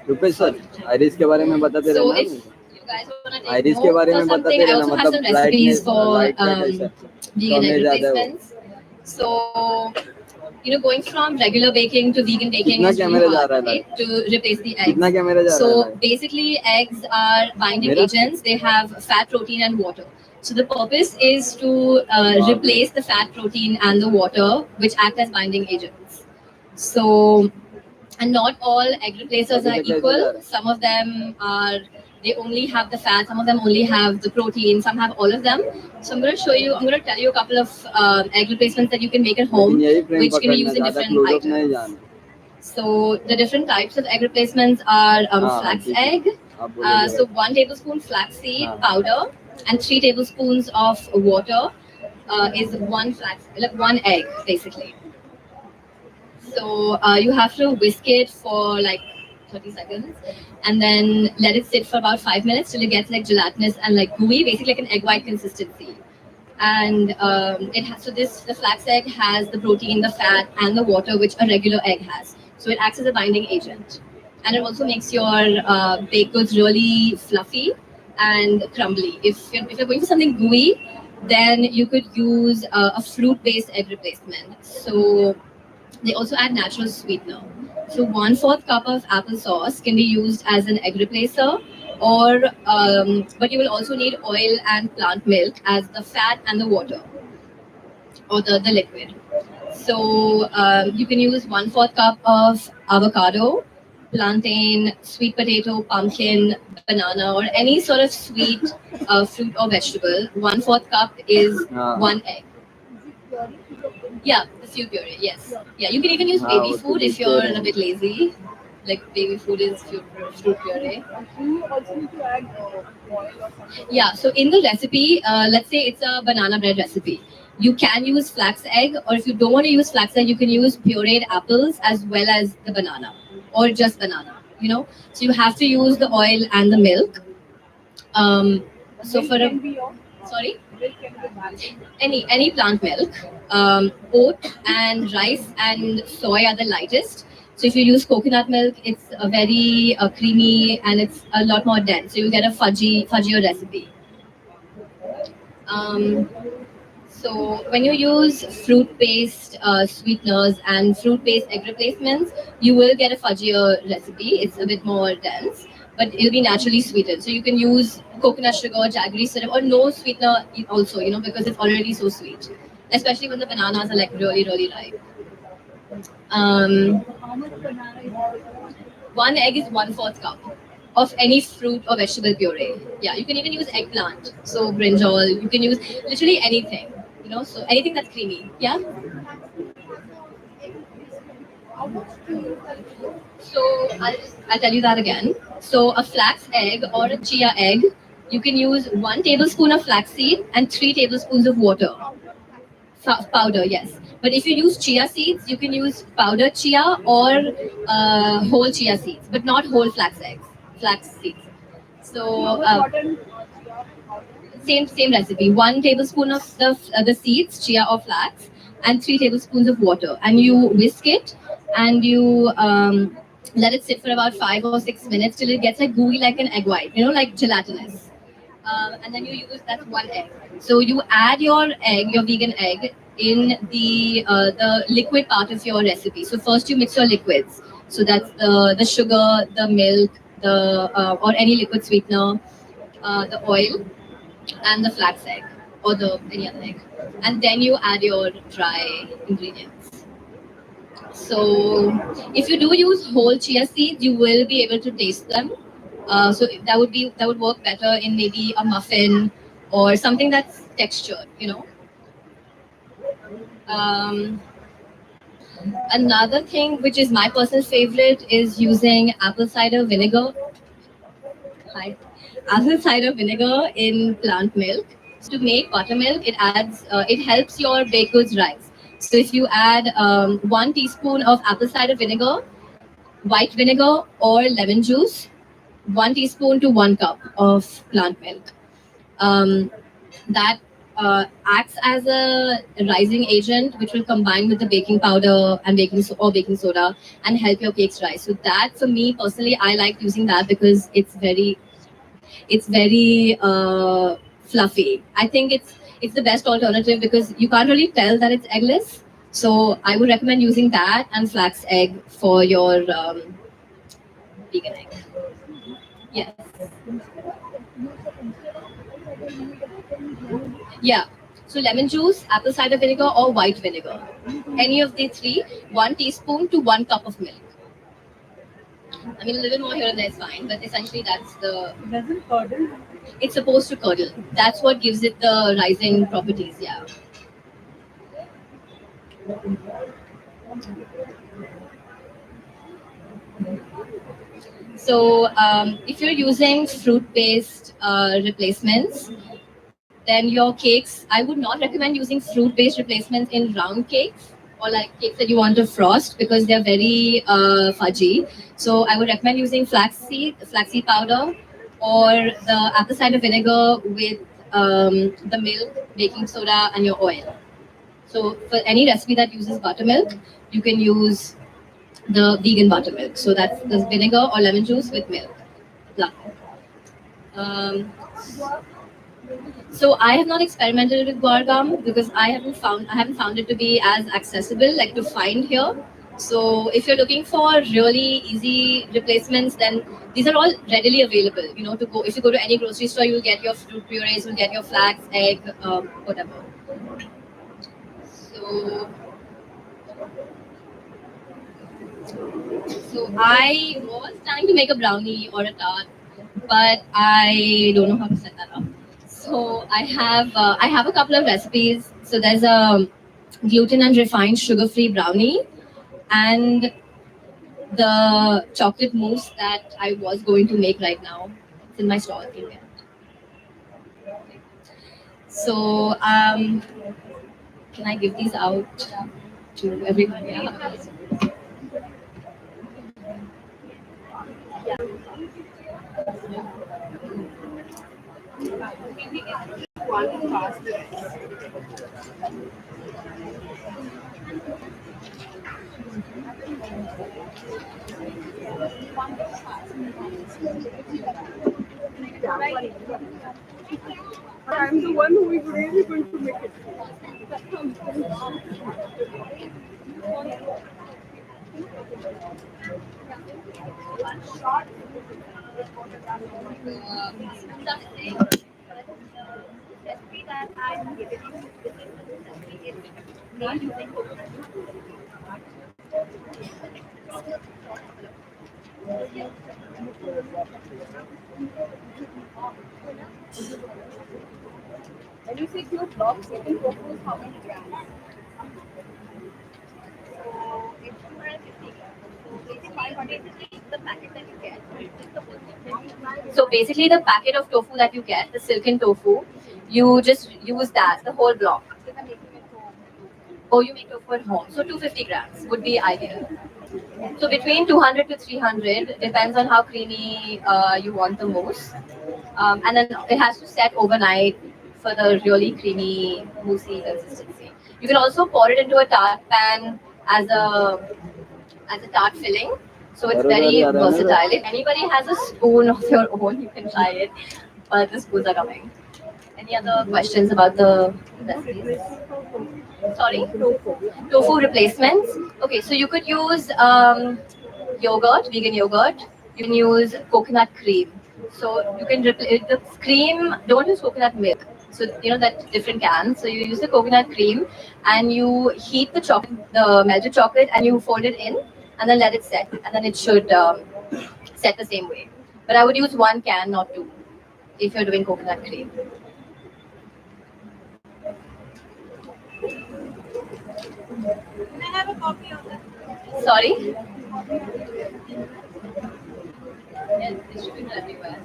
Rupesh sir, iris के बारे में बताते रहना. So if you guys want to take iris के notes बारे or में something, बताते I रहना, also have मतलब some recipes for लाइट का कैसा vegan egg ज्यादा है वो. replacements. So, going from regular baking to vegan baking कितना is really कैमरा जा hard, रहा है right? To replace the eggs. कितना कैमरा जा रहा So है. basically, eggs are binding मेरा? agents. They have fat, protein, and water. So the purpose is to replace the fat, protein, and the water, which act as binding agents. So, and not all egg replacers are equal. Some of them are, they only have the fat, some of them only have the protein, some have all of them. So I'm going to tell you a couple of egg replacements that you can make at home, which can be used in different items. So the different types of egg replacements are flax egg. So 1 tablespoon flaxseed powder and 3 tablespoons of water is one egg basically. So you have to whisk it for like 30 seconds and then let it sit for about 5 minutes till it gets like gelatinous and like gooey, basically like an egg white consistency. And the flax egg has the protein, the fat, and the water which a regular egg has. So it acts as a binding agent, and it also makes your baked goods really fluffy and crumbly. If you're going for something gooey, then you could use a fruit-based egg replacement. So they also add natural sweetener. So 1/4 cup of applesauce can be used as an egg replacer, or but you will also need oil and plant milk as the fat and the water, or the liquid. So you can use 1/4 cup of avocado, plantain, sweet potato, pumpkin, banana, or any sort of sweet fruit or vegetable. 1/4 cup is 1 egg. Yeah, the fruit puree, yes. Yeah, you can even use baby food if you're a bit lazy. Like baby food is fruit puree. Do you also need to add oil or something? Yeah, so in the recipe, let's say it's a banana bread recipe. You can use flax egg, or if you don't want to use flax egg, you can use pureed apples as well as the banana, or just banana, So you have to use the oil and the milk. So for a, sorry? Any plant milk, oat and rice and soy are the lightest. So if you use coconut milk, it's a very creamy and it's a lot more dense. So you get a fudgier recipe. So when you use fruit-based sweeteners and fruit-based egg replacements, you will get a fudgier recipe. It's a bit more dense, but it'll be naturally sweetened. So you can use coconut sugar, jaggery syrup, or no sweetener also, because it's already so sweet. Especially when the bananas are like really, really ripe. How much banana is it? 1 egg is 1/4 cup of any fruit or vegetable puree. Yeah, you can even use eggplant. So brinjal, you can use literally anything, so anything that's creamy. Yeah. So I'll tell you that again. So a flax egg or a chia egg, you can use 1 tablespoon of flaxseed and 3 tablespoons of water. Powder, yes. But if you use chia seeds, you can use powdered chia or whole chia seeds, but not whole flax seeds. So same recipe. 1 tablespoon of the seeds, chia or flax, and 3 tablespoons of water, and you whisk it, and you let it sit for about 5 or 6 minutes till it gets like gooey, like an egg white, like gelatinous. And then you use that 1 egg. So you add your vegan egg, in the liquid part of your recipe. So first you mix your liquids. So that's the sugar, the milk, the or any liquid sweetener, the oil, and the flax egg, or any other egg, and then you add your dry ingredients. So if you do use whole chia seeds, you will be able to taste them. So that would work better in maybe a muffin or something that's textured. Another thing which is my personal favorite is using apple cider vinegar. Hi. Apple cider vinegar in plant milk. So to make buttermilk, it helps your baked goods rise. So if you add 1 teaspoon of apple cider vinegar, white vinegar, or lemon juice, 1 teaspoon to 1 cup of plant milk. That acts as a rising agent, which will combine with the baking powder and baking soda and help your cakes rise. So that, for me personally, I like using that because it's very fluffy. I think it's the best alternative because you can't really tell that it's eggless. So I would recommend using that and flax egg for your vegan egg. Yes. Yeah. So lemon juice, apple cider vinegar, or white vinegar. Any of the three, 1 teaspoon to 1 cup of milk. I mean, a little more here and there is fine, but essentially that's the. Doesn't curdle. It's supposed to curdle. That's what gives it the rising properties. Yeah. So if you're using fruit-based replacements, then your cakes, I would not recommend using fruit-based replacements in round cakes or like cakes that you want to frost because they're very fudgy. So I would recommend using flaxseed powder, or the apple cider vinegar with the milk, baking soda, and your oil. So for any recipe that uses buttermilk, you can use the vegan buttermilk. So that's the vinegar or lemon juice with milk. Love it. Um, so I have not experimented with guar gum because I haven't found it to be as accessible like to find here. So if you're looking for really easy replacements, then these are all readily available. To go if you go to any grocery store, you'll get your fruit purees, you'll get your flax, egg, whatever. So So I was trying to make a brownie or a tart, but I don't know how to set that up. So I have a couple of recipes. So there's a gluten and refined sugar-free brownie, and the chocolate mousse that I was going to make right now. It's in my stall. You can get. So can I give these out to everyone? Yeah. One fast. I'm the one who is really going to make it. Recipe that I'm giving you, this is recipe is made using coconut. When you say cute blocks, taking photos, how many grams? So it's 250 grams. So basically the packet that you get is the whole thing. So basically the packet of tofu that you get, the silken tofu, you just use that, the whole block. Or you make tofu at home. So 250 grams would be ideal. So between 200 to 300 depends on how creamy you want the mousse. And then it has to set overnight for the really creamy, moussey consistency. You can also pour it into a tart pan as a tart filling. So it's very versatile. If anybody has a spoon of your own, you can try it. But the spoons are coming. Any other questions about the recipes? Sorry? Tofu replacements. Okay, so you could use yogurt, vegan yogurt. You can use coconut cream. So you can replace the cream. Don't use coconut milk. So that different can. So you use the coconut cream, and you heat the chocolate, the melted chocolate, and you fold it in, and then let it set, and then it should set the same way. But I would use one can, not two, if you're doing coconut cream. Can I have a copy of that? Sorry. Yes, distributed everywhere.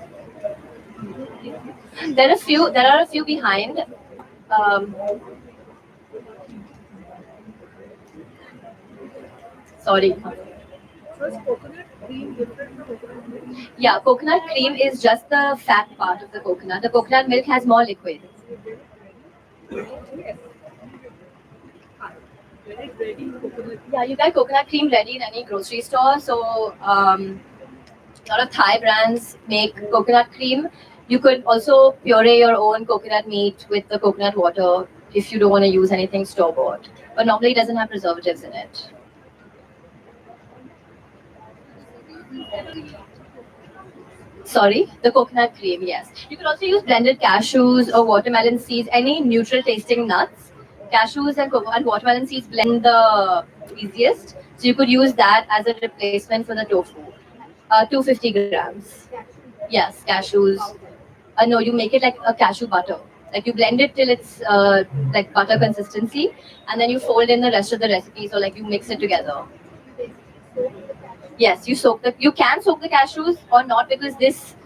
There are a few. There are a few behind. Um, Sorry. So is coconut cream different from coconut milk? Yeah, coconut cream is just the fat part of the coconut. The coconut milk has more liquid. Yes. Very ready coconut. Yeah, you get coconut cream ready in any grocery store. So a lot of Thai brands make coconut cream. You could also puree your own coconut meat with the coconut water if you don't want to use anything store bought. But normally it doesn't have preservatives in it. Sorry, the coconut cream, yes. You could also use blended cashews or watermelon seeds, any neutral tasting nuts. Cashews and watermelon seeds blend the easiest. So you could use that as a replacement for the tofu. 250 grams. Yes, cashews. No, you make it like a cashew butter. Like you blend it till it's like butter consistency, and then you fold in the rest of the recipe. So like you mix it together. Yes, you can soak the cashews or not because this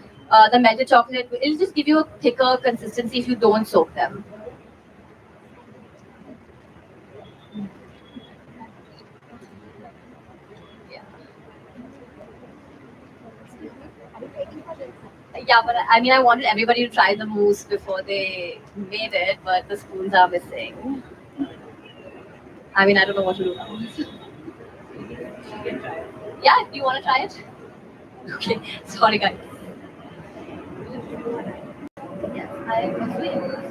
the melted chocolate it'll just give you a thicker consistency if you don't soak them. Yeah. Yeah, but I mean, I wanted everybody to try the mousse before they made it, but the spoons are missing. I mean, I don't know what to do now. Yeah, do you want to try it? Okay, sorry guys. Yes, I also use.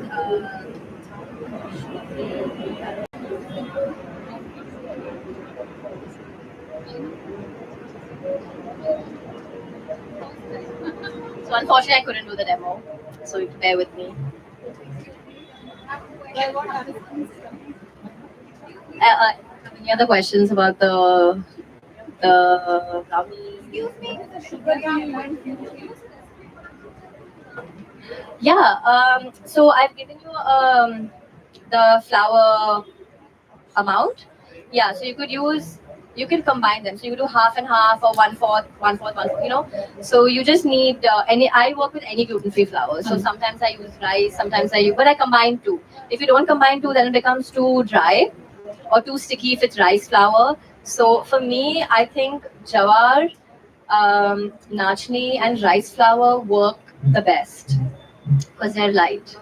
So unfortunately, I couldn't do the demo. So you bear with me. Any other questions about the brownies? Excuse me, the sugar you Yeah. So I've given you the flour amount. Yeah. So you can combine them. So you do half and half or one fourth, one fourth, one fourth. So you just need any. I work with any gluten-free flour. So sometimes I use rice, sometimes but I combine two. If you don't combine two, then it becomes too dry or too sticky if it's rice flour. So for me, I think jawar, nachni, and rice flour work the best because they're light.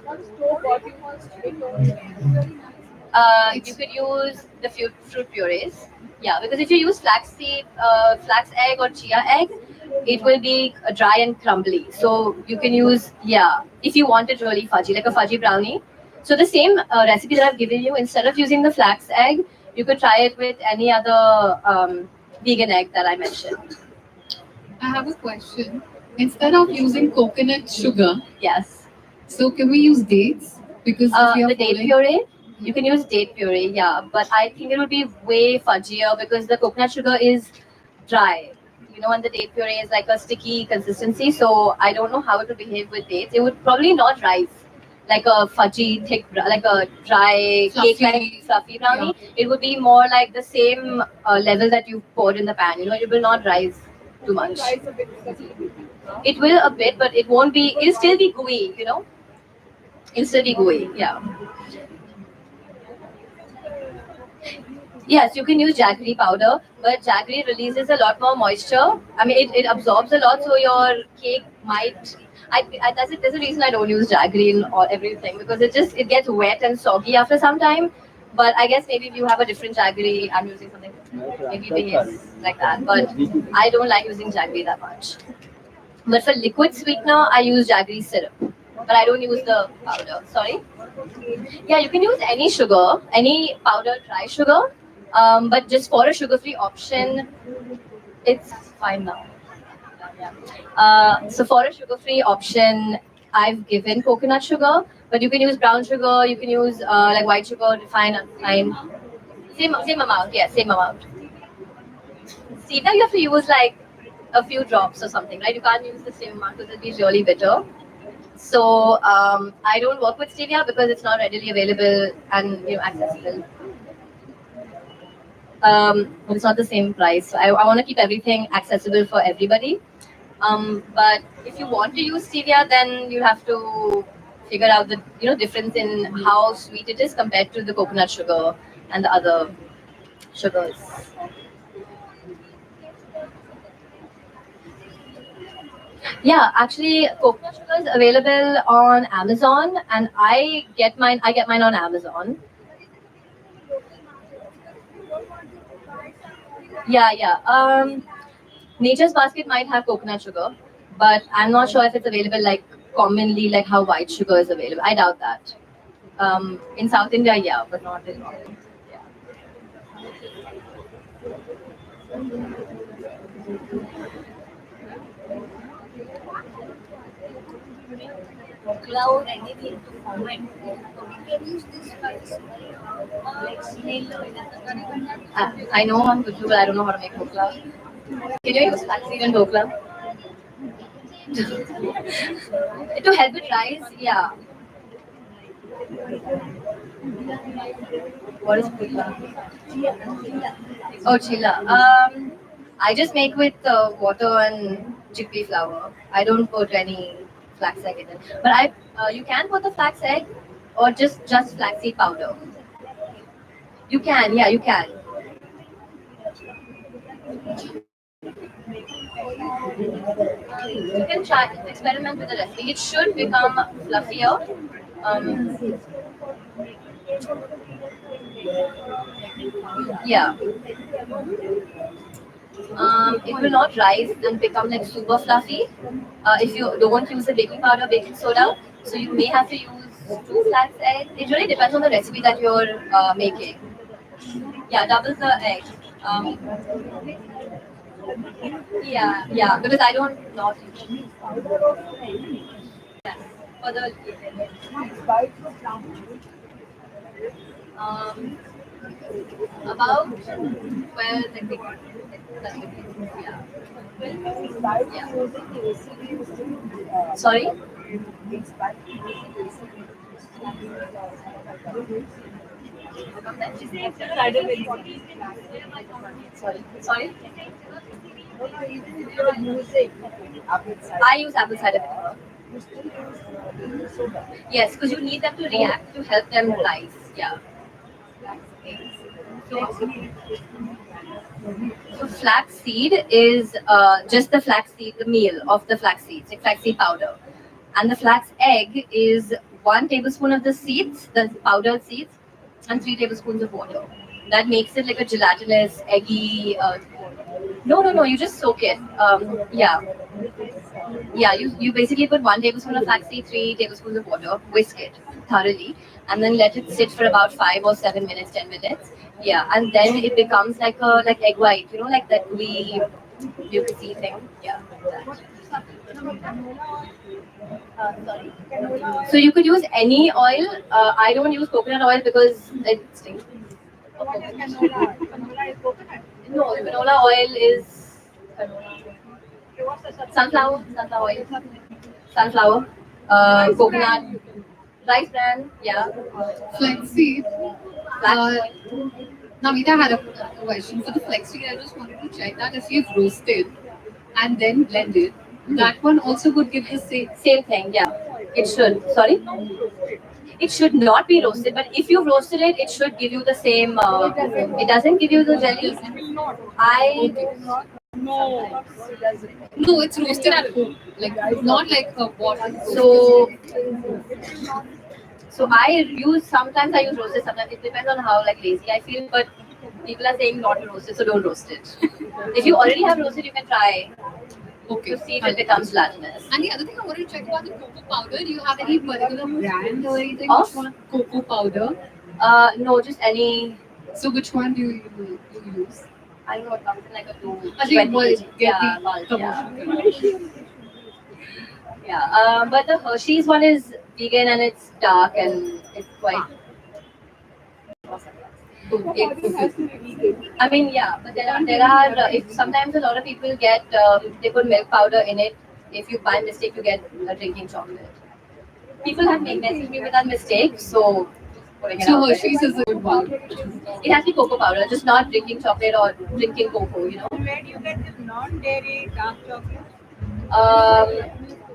You could use the fruit purees. Yeah, because if you use flax egg or chia egg, it will be dry and crumbly. So you can use, yeah, if you want it really fudgy, like a fudgy brownie. So the same recipe that I've given you, instead of using the flax egg, you could try it with any other vegan egg that I mentioned. I have a question. Instead of using coconut sugar, Yes. so can we use dates? Because if we are The date following- puree, you can use date puree, yeah, but I think it would be way fudgier because the coconut sugar is dry. And the date puree is like a sticky consistency, so I don't know how it would behave with dates. It would probably not rise like a fudgy, thick, like a dry Fluffy. cake-like fluffy brownie. It would be more like the same level that you poured in the pan. It will not rise too much. It will a bit, but it won't be. It'll still be gooey. It'll still be gooey. Yeah. Yes, you can use jaggery powder, but jaggery releases a lot more moisture. I mean, it absorbs a lot, so your cake might. There's a reason I don't use jaggery in everything because it gets wet and soggy after some time. But I guess maybe if you have a different jaggery, I'm using something maybe behaves like that. But I don't like using jaggery that much. But for liquid sweetener, I use jaggery syrup, but I don't use the powder. Sorry. Yeah, you can use any sugar, any powdered dry sugar, but just for a sugar-free option, it's fine now. Yeah. So for a sugar-free option, I've given coconut sugar, but you can use brown sugar, you can use like white sugar, refined, unrefined. Same amount, yeah, same amount. Stevia, you have to use like a few drops or something, right? You can't use the same amount because it'll be really bitter. So I don't work with stevia because it's not readily available and accessible. But it's not the same price. So I want to keep everything accessible for everybody. But if you want to use stevia, then you have to figure out the difference in how sweet it is compared to the coconut sugar and the other sugars. Yeah, actually, coconut sugar is available on Amazon, and I get mine. I get mine on Amazon. Yeah, yeah. Nature's Basket might have coconut sugar, but I'm not sure if it's available like commonly, like how white sugar is available. I doubt that. In South India, yeah, but not in North India. Cloud anything to comment. We can use this spice like snail oil. I know how to do, but I don't know how to make dhokla. Can you use flaxseed in dhokla? To help it rise, yeah. What is dhokla? Oh, chilla. I just make with water and chickpea flour. I don't put any flax egg in it. But you can put the flax egg or just flaxseed powder. You can, yeah, you can. You can try experiment with the recipe. It should become fluffier. Um, yeah. It will not rise and become like super fluffy if you don't use the baking powder, baking soda. So you may have to use two flax eggs. It really depends on the recipe that you're making. Yeah, double the egg. Um, yeah, yeah, because I don't not for the um, about 12, I think. Yeah. Yeah. Sorry? Sorry. Sorry? I use apple cider vinegar. Yes, because you need them to react to help them rise. Yeah. So flaxseed is just the flaxseed, the meal of the flax seeds, like flaxseed powder. And the flax egg is 1 tablespoon of the seeds, the powdered seeds, and 3 tablespoons of water. That makes it like a gelatinous, eggy. No, no, no. You just soak it. Yeah, yeah. You basically put 1 tablespoon of flaxseed, 3 tablespoons of water, whisk it thoroughly, and then let it sit for about 5 or 7 minutes, 10 minutes. Yeah, and then it becomes like a like egg white. You know, like that we you can see thing. Yeah. Sorry. So you could use any oil. I don't use coconut oil because it stinks. No, canola oil is sunflower oil, sunflower, coconut, rice bran, yeah, Flaxseed. flax Uh, oil. Naimita had a question for the flaxseed. I just wanted to check that if you've roasted and then blended, that one also would give the same. Same thing, yeah. It should. Sorry. It should not be roasted, but if you've roasted it, it should give you the same. It doesn't give you the jelly. I No, it's roasted at home, like not like a bottle. so so I use sometimes I use roasted, sometimes it depends on how like lazy I feel. But people are saying not to roast it, so don't roast it. If you already have roasted, you can try Okay. to see if it becomes gelatinous. And the other thing I wanted to check about the cocoa powder. Do you have any particular brand or anything? Of? Which one? Cocoa powder. No, just any. So which one do you use? I don't know what comes in like a I think 20 we'll kg. get Yeah, the bulk, yeah. commercial. Yeah, but the Hershey's one is vegan and it's dark and it's quite. I mean, yeah, but there are if sometimes a lot of people get they put milk powder in it. If you by mistake you get a drinking chocolate. People have messaged me with that mistake, so putting it So out there. Hershey's is a good one. It has to be cocoa powder, just not drinking chocolate or drinking cocoa. You know. Where do you get this non-dairy dark chocolate?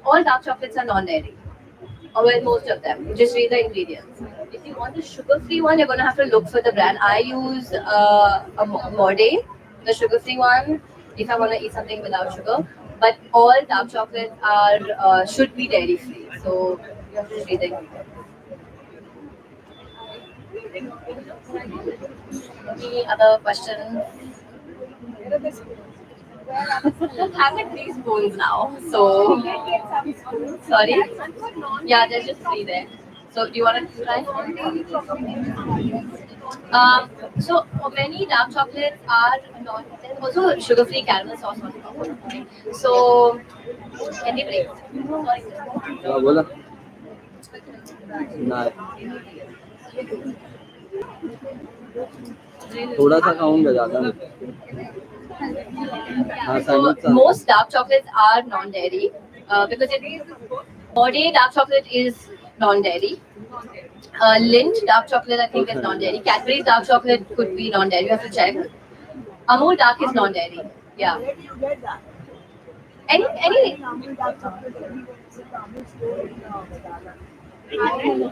All dark chocolates are non-dairy. Or well, most of them. Just read the ingredients. If you want the sugar-free one, you're gonna have to look for the brand. I use a Morde, the sugar-free one. If I want to eat something without sugar, but all dark chocolates are should be dairy free. So you have to read the ingredients. Any other questions? I'm at 3 spoons now. So sorry. Yeah, there's just 3 there. So do you want to try? So many dark chocolates are not. There's also sugar-free caramel sauce on top. So can you break? Sorry. हाँ बोला ना थोड़ा सा खाऊंगा ज्यादा नहीं हाँ So sandwich most dark chocolates are non-dairy because Body dark chocolate is non-dairy. Lindt dark chocolate I think is non-dairy. Cadbury's dark chocolate could be non-dairy. You have to check. Amul dark is non-dairy. Yeah. Where do you get that? Any.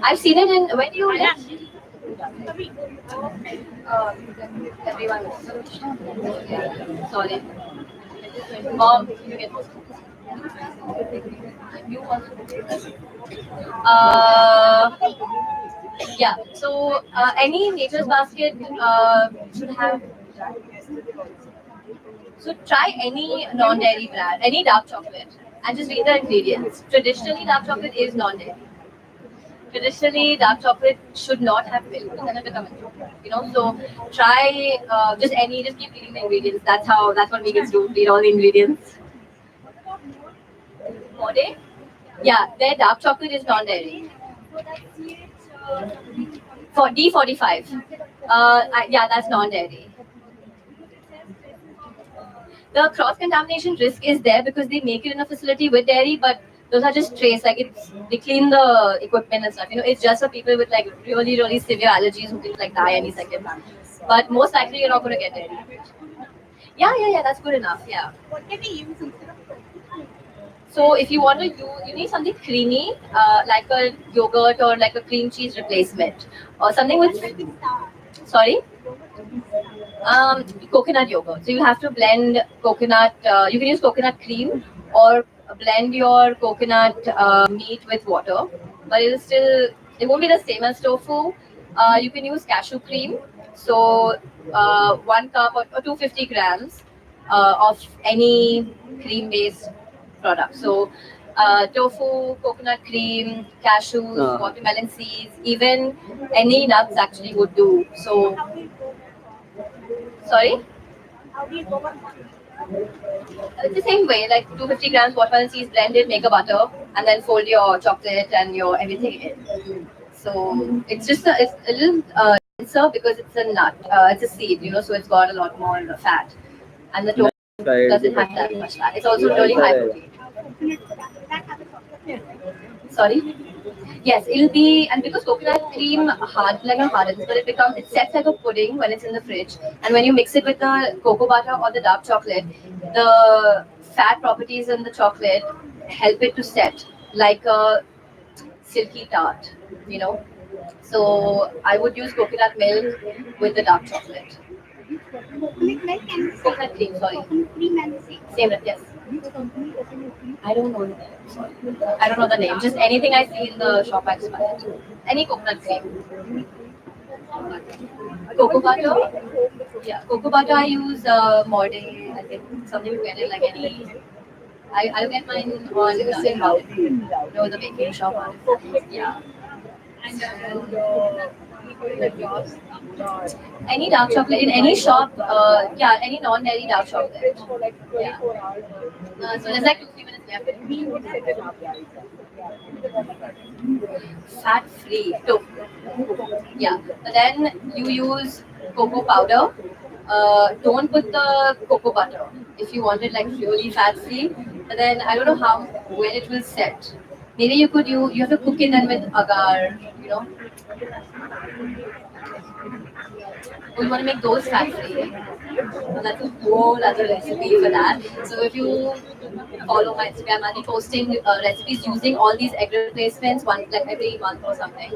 I've seen it in when you live. Everyone. Sorry. Mom, you get this. You also. Yeah. So any nature's basket should have. So try any non-dairy brand, any dark chocolate, and just read the ingredients. Traditionally, dark chocolate is non-dairy. Traditionally, dark chocolate should not have milk. So try just keep reading the ingredients. That's what vegans do. Read all the ingredients. Mode? Yeah, their dark chocolate is non-dairy. For D45. Yeah, that's non-dairy. The cross-contamination risk is there because they make it in a facility with dairy, but those are just trace. They clean the equipment and stuff. It's just for people with really, really severe allergies who can die any second. But most likely you're not going to get dairy. Yeah. That's good enough. Yeah. What can we use instead of So if you want to use, you need something creamy, like a yogurt or like a cream cheese replacement, or something with. Sorry. Coconut yogurt. So you have to blend coconut. You can use coconut cream or blend your coconut meat with water, but it won't be the same as tofu. You can use cashew cream. So 1 cup or 250 grams of any cream-based product. So tofu, coconut cream, cashews, watermelon seeds, even any nuts actually would do. So. Sorry? how do you go about It's the same way, 250 grams watermelon seeds blended, make a butter, and then fold your chocolate and your everything in. So it's a little denser because it's a nut, it's a seed, so it's got a lot more fat. And the tofu doesn't have that much fat. It's also really high protein. Sorry? Yes, it'll be, and because coconut cream hardens, but it sets like a pudding when it's in the fridge. And when you mix it with the cocoa butter or the dark chocolate, the fat properties in the chocolate help it to set like a silky tart, So I would use coconut milk with the dark chocolate. Coconut cream, sorry. Same, yes. I don't know the name. Sorry. I don't know the name. Just anything I see in the shop, I just buy it. Any coconut cream. Cocoa butter? Yeah, cocoa butter I use Morde. I think something you get it like any. I'll get mine on the baking shop. Yeah. Any dark chocolate in any shop, any non-dairy dark chocolate. Yeah. So there's 2-3 minutes left. Fat-free tofu. Yeah, but then you use cocoa powder. Don't put the cocoa butter if you want it really fat-free. But then I don't know when it will set. Maybe you have to cook it then with agar, We want to make those fat-free. So that's a whole other recipe for that. So if you follow my Instagram, I'll be posting recipes using all these egg replacements every month or something.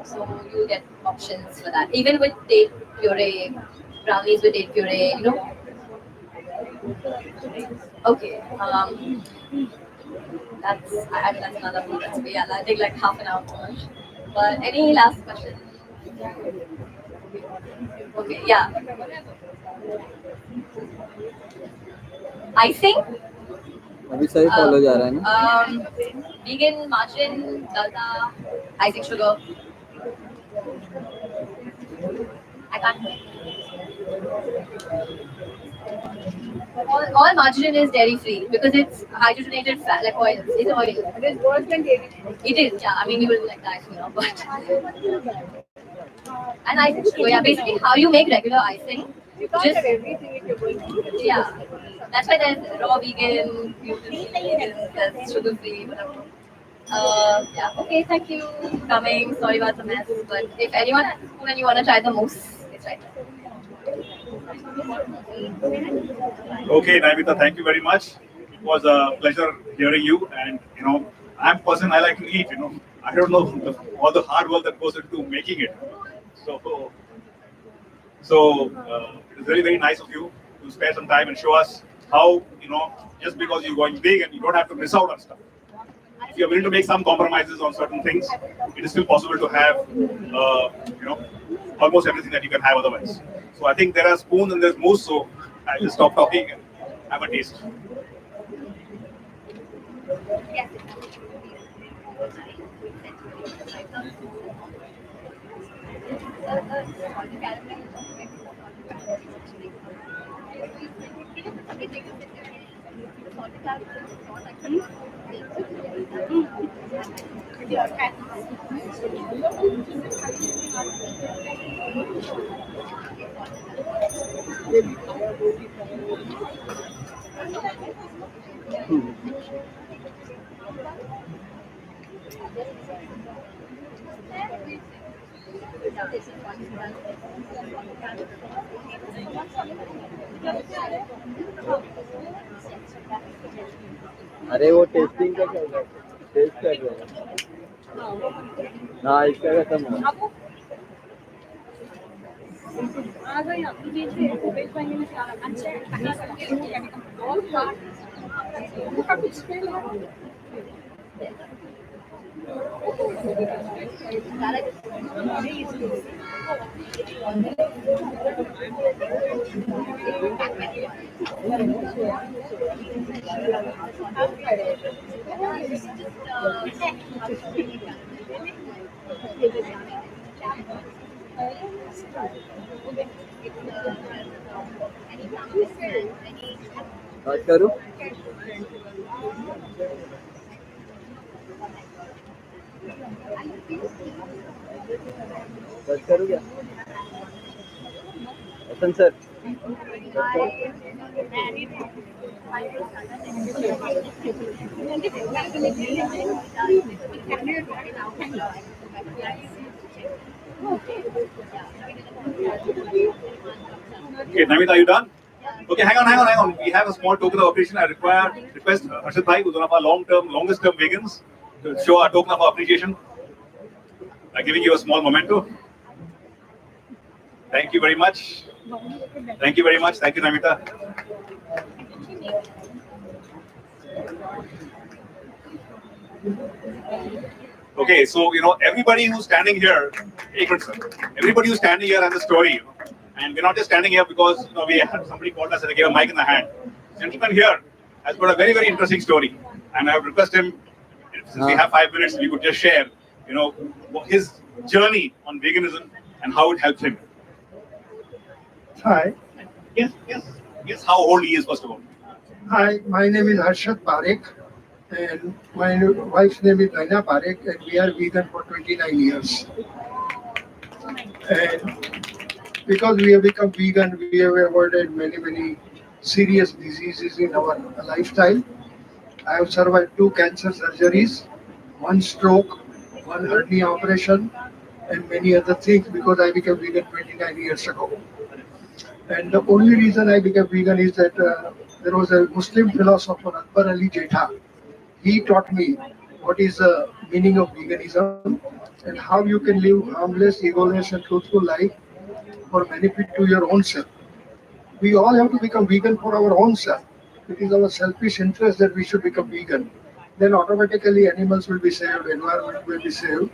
So you'll get options for that. Even with date puree, brownies with date puree, Okay. That's another one. Yeah, that'll take like half an hour more. But any last question? Okay, yeah. Icing? अभी सही follow जा रहा है ना? Vegan, margarine, dalda, icing sugar. I can't. All margarine is dairy free because it's hydrogenated fat, like oil. It's oil. It is worse than dairy. It is, yeah. I mean, you will like that, but. And icing sugar, yeah. Basically, how you make regular icing. You can't Just have everything if you're going to. yeah. That's why there's raw vegan, gluten free, there's sugar free, whatever. Yeah. Okay. Thank you for coming. Sorry about the mess, but if anyone has a spoon and you want to try the mousse, it's right there. Okay, Naimita, thank you very much. It was a pleasure hearing you. And I'm a person I like to eat. I don't know all the hard work that goes into making it. So it is very very nice of you to spare some time and show us how just because you're going big and you don't have to miss out on stuff. If you're willing to make some compromises on certain things, it is still possible to have almost everything that you can have otherwise. So I think there are spoons and there's mousse. So I'll just stop talking and have a taste. अरे वो testing का चल रहा है, test कर रहे हैं। हाँ इसका खत्म हुआ। आ गई आप ये बेच पाएंगे ना क्या अच्छा है बहुत हार्ड उसका कुछ स्मेल है बात करूँ? बात करूँ क्या? वसंत sir Okay, Naimita, are you done? Okay, hang on. We have a small token of appreciation. I request Harshit Bhai, who's one of our longest-term vegans, to show our token of appreciation by giving you a small memento. Thank you very much. Thank you very much. Thank you, Naimita. Okay, so everybody who's standing here, everybody who's standing here has a story. And we're not just standing here because we had somebody called us and they gave a mic in the hand. The gentleman here has got a very, very interesting story. And I would request him, since we have 5 minutes, we could just share, his journey on veganism and how it helped him. Hi. Yes, how old he is, first of all. Hi, my name is Harshit Parekh and my wife's name is Naina Parekh and we are vegan for 29 years. And because we have become vegan, we have avoided many serious diseases in our lifestyle. I have survived 2 cancer surgeries, 1 stroke, 1 hernia operation, and many other things because I became vegan 29 years ago. And the only reason I became vegan is that there was a Muslim philosopher, Akbar Ali Jetha. He taught me what is the meaning of veganism and how you can live harmless, egoless, and truthful life for benefit to your own self. We all have to become vegan for our own self. It is our selfish interest that we should become vegan. Then automatically animals will be saved, environment will be saved.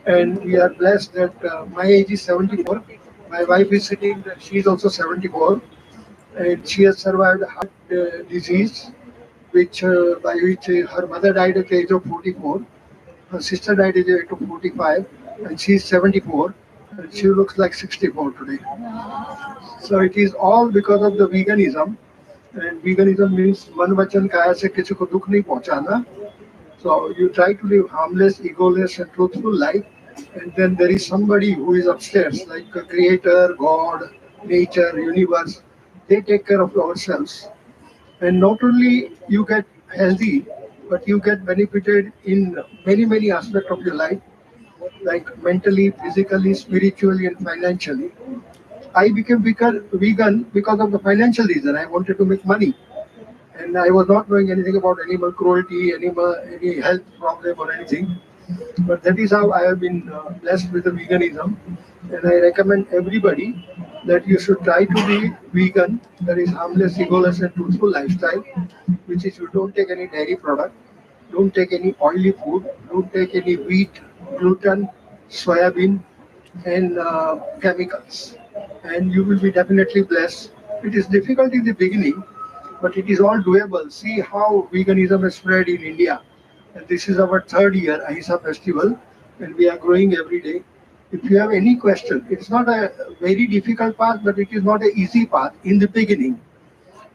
And we are blessed that my age is 74. My wife is sitting, she is also 74. And she has survived heart disease, by which her mother died at the age of 44. Her sister died at the age of 45, and she is 74. And she looks like 64 today. So it is all because of the veganism. And veganism means मन वचन काया से किसी को दुख नहीं पहुंचाना. So you try to live harmless, egoless, and truthful life, and then there is somebody who is upstairs, like a creator, God, nature, universe. They take care of ourselves, and not only you get healthy, but you get benefited in many aspects of your life, like mentally, physically, spiritually, and financially. I became vegan because of the financial reason. I wanted to make money, and I was not knowing anything about animal cruelty, any health problem or anything. But that is how I have been blessed with the veganism, and I recommend everybody that you should try to be vegan. That is harmless, egoless, and truthful lifestyle, which is you don't take any dairy product, don't take any oily food, don't take any wheat, gluten, soybean, and chemicals, and you will be definitely blessed. It is difficult in the beginning, but it is all doable. See how veganism is spread in India. And this is our third year Ahisa festival, and we are growing every day. If you have any question, it's not a very difficult path, but it is not an easy path in the beginning.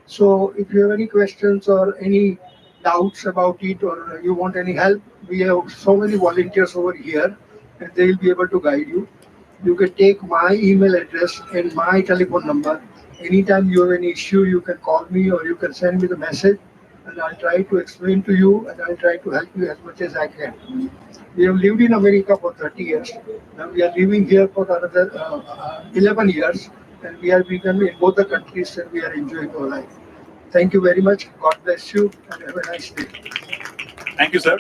So if you have any questions or any doubts about it, or you want any help, we have so many volunteers over here, and they will be able to guide you. You can take my email address and my telephone number. Anytime you have any issue, you can call me or you can send me the message, and I'll try to explain to you and I'll try to help you as much as I can. We have lived in America for 30 years. Now we are living here for another 11 years, and we are vegan in both the countries, and we are enjoying our life. Thank you very much. God bless you and have a nice day. Thank you, sir.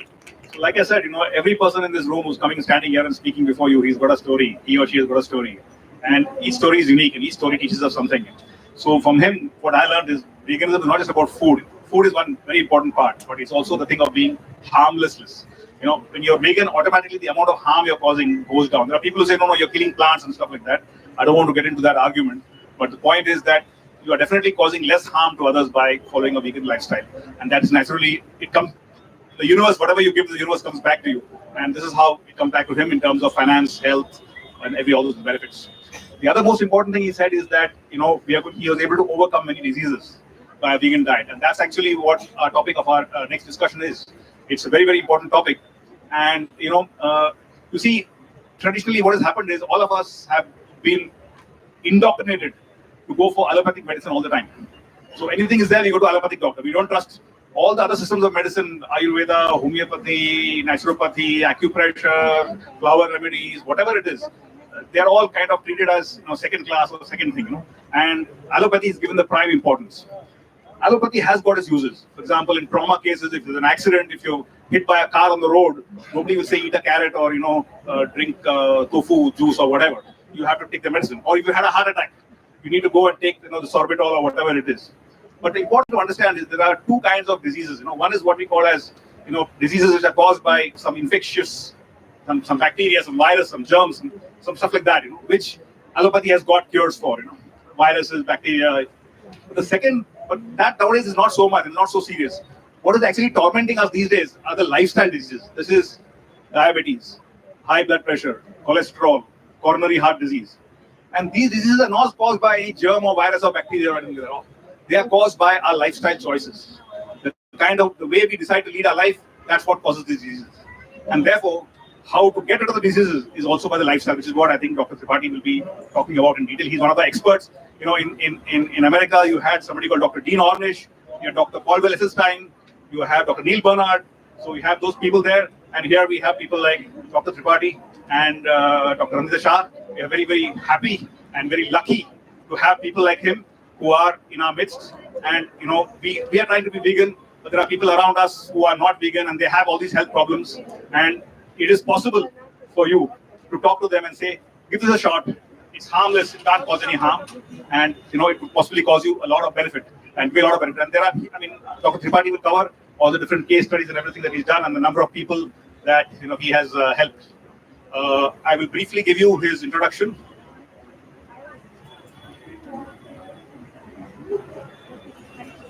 So like I said, every person in this room who's coming, standing here and speaking before you, he's got a story. He or she has got a story. And each story is unique and each story teaches us something. So from him, what I learned is veganism is not just about food. Food is one very important part, but it's also the thing of being harmlessness. When you're vegan, automatically the amount of harm you're causing goes down. There are people who say, no, you're killing plants and stuff like that. I don't want to get into that argument. But the point is that you are definitely causing less harm to others by following a vegan lifestyle. And that's naturally, the universe, whatever you give, the universe comes back to you. And this is how it comes back to him in terms of finance, health, and all those benefits. The other most important thing he said is that, he was able to overcome many diseases by a vegan diet. And that's actually what our topic of our next discussion is. It's a very, very important topic. And, you see, traditionally what has happened is all of us have been indoctrinated to go for allopathic medicine all the time. So anything is there, we go to allopathic doctor. We don't trust all the other systems of medicine, Ayurveda, homeopathy, naturopathy, acupressure, flower remedies, whatever it is. They are all kind of treated as second class or second thing. And allopathy is given the prime importance. Allopathy has got its uses. For example, in trauma cases, if there's an accident, if you're hit by a car on the road, nobody will say eat a carrot or drink tofu juice or whatever. You have to take the medicine. Or if you had a heart attack, you need to go and take the sorbitol or whatever it is. But the important to understand is there are two kinds of diseases. One is what we call as diseases which are caused by some infectious, some bacteria, some virus, some germs, some stuff like that. Which allopathy has got cures for. Viruses, bacteria. But that nowadays is not so much and not so serious. What is actually tormenting us these days are the lifestyle diseases. This is diabetes, high blood pressure, cholesterol, coronary heart disease. And these diseases are not caused by any germ or virus or bacteria or anything at all. They are caused by our lifestyle choices. The way we decide to lead our life, that's what causes these diseases. And therefore, how to get rid of the diseases is also by the lifestyle, which is what I think Dr. Tripathi will be talking about in detail. He's one of the experts. In America, you had somebody called Dr. Dean Ornish, you had Dr. Colwell Esselstyn, you have Dr. Neil Bernard. So you have those people there. And here we have people like Dr. Tripathi and Dr. Naimita Shah. We are very, very happy and very lucky to have people like him who are in our midst. And, we are trying to be vegan, but there are people around us who are not vegan and they have all these health problems. And it is possible for you to talk to them and say, give this a shot. It's harmless, it can't cause any harm. And, it could possibly cause you a lot of benefit. and be a lot of benefit. And there are, I mean, Dr. Tripathi will cover all the different case studies and everything that he's done and the number of people that he has helped. I will briefly give you his introduction.